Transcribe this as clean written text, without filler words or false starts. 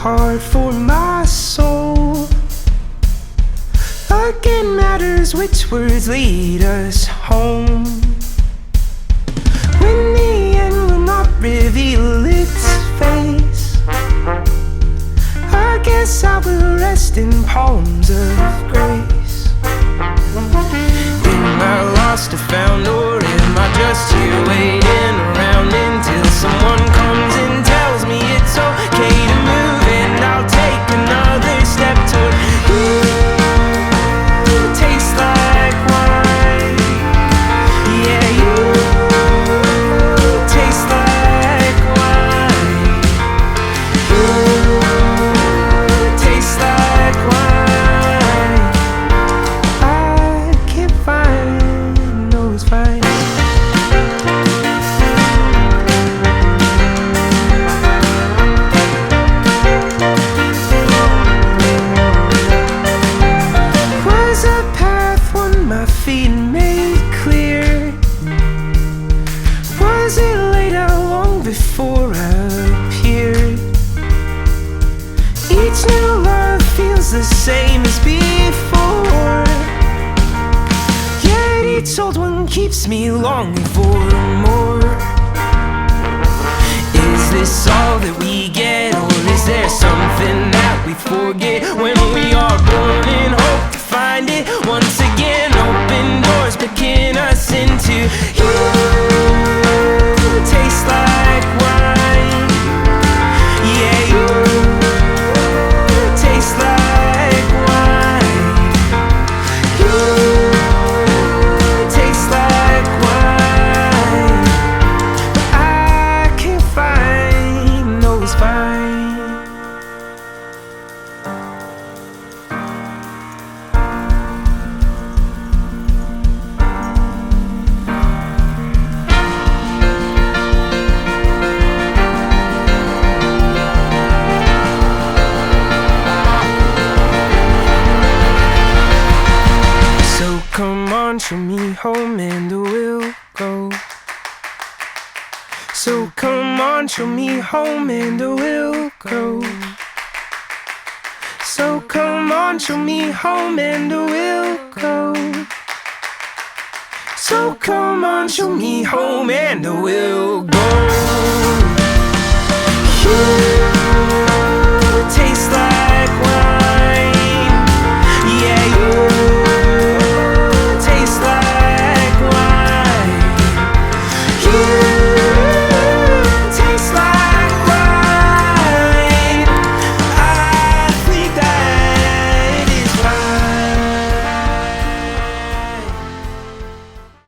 hard for my soul. Again matters which words lead us home. When the end will not reveal its face, I guess I will rest in palms of grace. Am I lost or found, or am I just here waiting around until someone comes and tells me it's okay to move, and I'll take another step toward you? Taste like wine, yeah, you taste like wine. You taste like wine. I can't find those vines. Was a path one my feet made clear? Was it laid out long before I appeared? Each new love feels the same as before, yet each old one keeps me longing for more. Is this all that we get, or is there something that we forget when we are born in hope to find it once again? Open doors picking us into you. Taste like wine, yeah, you taste like wine. You taste like wine, but I can't find those vines. So come on, show me home and we'll go. So come on, show me home and we'll go. So come on, show me home and we'll go. So come on, show me home and we'll